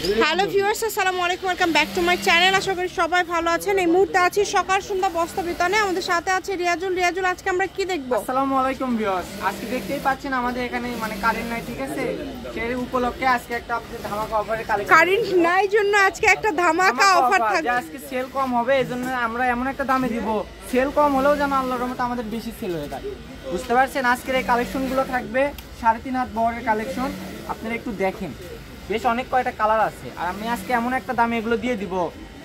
Hello viewers, আসসালামু আলাইকুম, welcome back to my channel. আশা করি সবাই ভালো আছেন। এই মুহূর্তে আছি সকাল সন্ধ্যা বস্ত্র বিতানে। আমাদের সাথে আছে রিয়াজুল। আজকে আমরা কি দেখবো? আসসালামু আলাইকুম ভিউয়ার্স, আজকে দেখতেই পাচ্ছেন আমাদের এখানে কারেন্ট নাই, ঠিক আছে? সেই উপলক্ষে আজকে একটা আপনাদের ধামাকা অফারে কারেন্ট নাই জন্য আজকে একটা ধামাকা অফার থাকবে। আজকে সেল কম হবে, এজন্য আমরা এমন একটা দামে দিব, সেল কম হলেও যেন আল্লাহর রহমতে আমাদের বেশি সেল হয়ে যায়। বুঝতে পারছেন? আজকের এই কালেকশনগুলো থাকবে 3.5 হাত বহরের কালেকশন। আপনারা একটু দেখেন, বেশ অনেক কয়টা কালার আছে। আর আমি আজকে এমন একটা দামে এগুলো দিয়ে দিব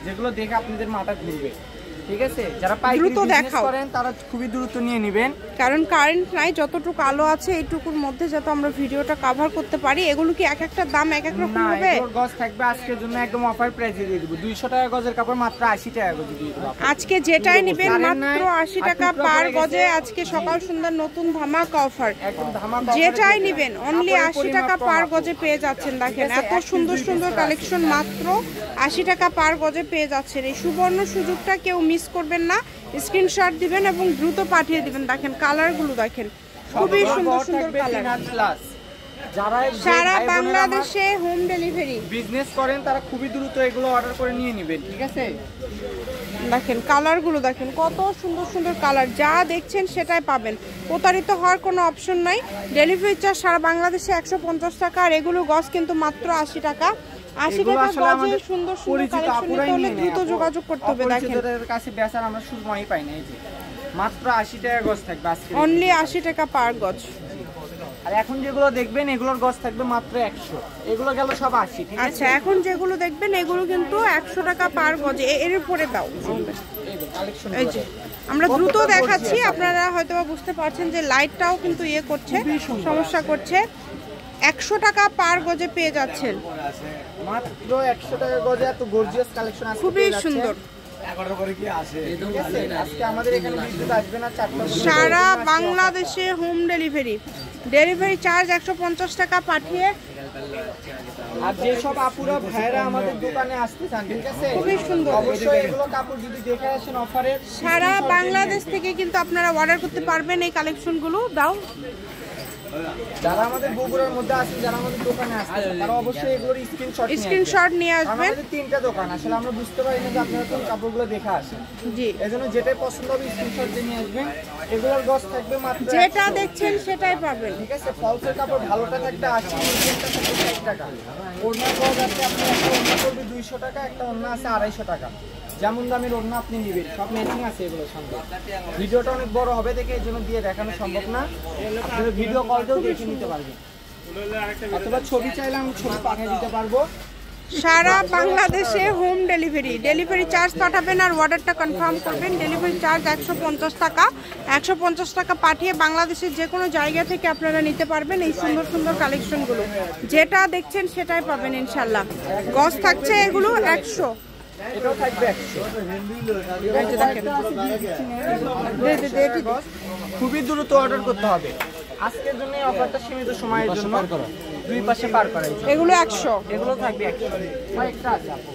যেগুলো দেখে আপনাদের মাথা ঘুরবে, ঠিক আছে? যারা পাইকারি বিজনেস করেন তারা খুবই দ্রুত নিয়ে নেবেন, কারণ কারেন্ট নাই। যতটুকু আলো আছে এইটুকুর মধ্যে যাতে আমরা ভিডিওটা কভার করতে পারি। এগুলো কি এক একটা দাম এক এক রকম হবে? এগুলোর গজ থাকবে আজকের জন্য একদম অফার প্রাইসে দিয়ে দিব। 200 টাকা গজের কাপড় মাত্র 80 টাকা গজে দিয়ে দিব। আজকে যেটাই নেবেন মাত্র 80 টাকা পার গজে। আজকে সকাল সন্ধ্যা নতুন ধামাকা অফার, একদম ধামাকা। যেটাই নেবেন অনলি 80 টাকা পার গজে পেয়ে যাচ্ছেন। দেখেন এত সুন্দর সুন্দর কালেকশন মাত্র 80 টাকা পার গজে পেয়ে যাচ্ছেন। এই সুবর্ণ সুযোগটা কেউ মিস করবেন না। স্ক্রিনশট দিবেন এবং দ্রুত পাঠিয়ে দিবেন। দেখেন কালারগুলো দেখেন, খুবই সুন্দর সুন্দর কালার। যারা সারা বাংলাদেশে হোম ডেলিভারি বিজনেস করেন তারা খুবই দ্রুত এগুলো অর্ডার করে নিয়ে নেবেন, ঠিক আছে? দেখেন কালারগুলো দেখেন, কত সুন্দর সুন্দর কালার। যা দেখছেন সেটাই পাবেন, প্রতারিত হওয়ার কোনো অপশন নাই। ডেলিভারি চার্জ সারা বাংলাদেশে 150 টাকা। আর এগুলো গজ কিন্তু মাত্র 80 টাকা। 80 টাকা গজে সুন্দর সুন্দর কালেকশন নিতে হলে দ্রুত যোগাযোগ করতে হবে। দেখেন যাদের কাছে বেচার আমরা সুযোগই পাই না। এই যে মাত্র 80 টাকা গজ থাকবে আজকে, অনলি 80 টাকা পার গজ। আর এখন যেগুলো দেখবেন এগুলোর গজ থাকবে মাত্র 100। এগুলো গেল সব 80, ঠিক আছে? আচ্ছা, এখন যেগুলো দেখবেন এগুলো কিন্তু 100 টাকা পার গজে। এর উপরে দাও। এই যে আমরা দ্রুত দেখাচ্ছি, আপনারা হয়তো বুঝতে পারছেন যে লাইটটাও কিন্তু করছে, সমস্যা করছে। 100 টাকা পার গজে পেয়ে যাচ্ছেন মাত্র 100 টাকা গজে। এত গর্জিয়াস কালেকশন আছে, খুবই সুন্দর। সারা বাংলাদেশে হোম ডেলিভারি চার্জ 150 টাকা পাঠিয়ে। আর যেসব আপুরা ভাইরা আমাদের দোকানে আসতে চান, ঠিক আছে, খুবই সুন্দর। অবশ্যই এগুলো কাপড় যদি দেখে আসেন অফারে, সারা বাংলাদেশ থেকে কিন্তু আপনারা অর্ডার করতে পারবেন এই কালেকশনগুলো। দাও, যারা আমাদের বগুড়ার মধ্যে আছেন, যারা আমাদের দোকানে আসছেন, তারা অবশ্যই এগুলোর স্ক্রিনশট নিয়ে আসবেন। আমাদের 3টা দোকান, আসলে আমরা বুঝতে পারি না যে আপনারা কোন কাপড়গুলো দেখে আসেন। জি, এজন্য যেটাই পছন্দ হবে স্ক্রিনশট দিয়ে নিয়ে আসবেন। এগুলোর গজ থাকবে মাত্র, যেটা দেখছেন সেটাই পাবেন, ঠিক আছে? ফলসের কাপড় ভালোটা থাকবে 80, মিডিয়ামটা থাকবে 60 টাকা। ওড়নার গজ আছে আপনার, একটা ওড়না পড়বে 200 টাকা, একটা ওড়না আছে 250 টাকা। যেমন দামের ওড়না আপনি নেবেন, সব ম্যাচিং আছে এগুলোর সঙ্গে। ভিডিওটা অনেক বড় হবে দেখে এই জন্য দিয়ে দেখানো সম্ভব না। আপনারা ভিডিও কল দিয়েও দেখে নিতে পারবেন, অথবা ছবি চাইলে আমি ছবি পাঠিয়ে দিতে পারবো। সারা বাংলাদেশে হোম ডেলিভারি চার্জ পাঠাবেন আর অর্ডারটা কনফার্ম করবেন। ডেলিভারি চার্জ 150 টাকা। 150 টাকা পাঠিয়ে বাংলাদেশের যে কোনো জায়গা থেকে আপনারা নিতে পারবেন এই সুন্দর সুন্দর কালেকশনগুলো। যেটা দেখছেন সেটাই পাবেন ইনশাল্লাহ। গজ থাকছে এগুলো 100, এটাও থাকবে 100। খুবই দ্রুত অর্ডার করতে হবে। আজকের জন্য এই অফারটা সীমিত সময়ের জন্য, দুই পাশে পার করাই। এগুলো 100, এগুলো থাকবে 100। কয়েকটা আছে আপু,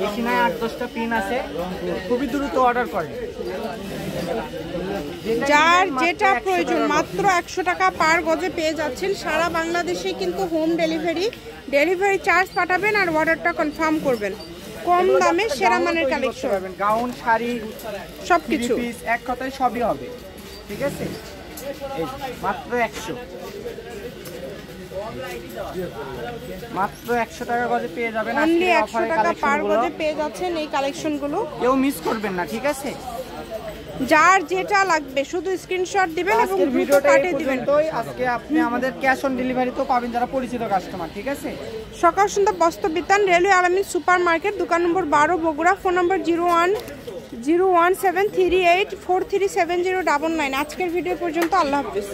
বেশি নয়, 8-10টা পিন আছে। খুবই দ্রুত অর্ডার করেন, যার যেটা প্রয়োজন। মাত্র 100 টাকা পার গজে পেয়ে যাচ্ছেন। সারা বাংলাদেশে কিন্তু হোম ডেলিভারি চার্জ পাঠাবেন আর অর্ডারটা কনফার্ম করবেন। কম দামে সেরা মানের কালেকশন পাবেন, গাউন, শাড়ি, সবকিছু, এক কথায় সবই হবে, ঠিক আছে? মাত্র 100, মাত্র 100 টাকা গজে পেয়ে যাবেন। অনলি 100 টাকা পার গজে পেয়ে যাচ্ছেন এই কালেকশনগুলো। কেউ মিস করবেন না, ঠিক আছে? যার যেটা লাগবে শুধু স্ক্রিনশট দিবেন এবং ভিডিওটা পাঠিয়ে দিবেন। আজকে আপনি আমাদের ক্যাশ অন ডেলিভারিতেও পাবেন যারা পরিচিত কাস্টমার, ঠিক আছে? সকাল সন্ধ্যা বস্ত্র বিতান, রেলওয়ে আলামিন সুপার মার্কেট, দোকান নম্বর 12, বগুড়া। ফোন নম্বর 010738437099। আজকের ভিডিও পর্যন্ত, আল্লাহ হাফেজ।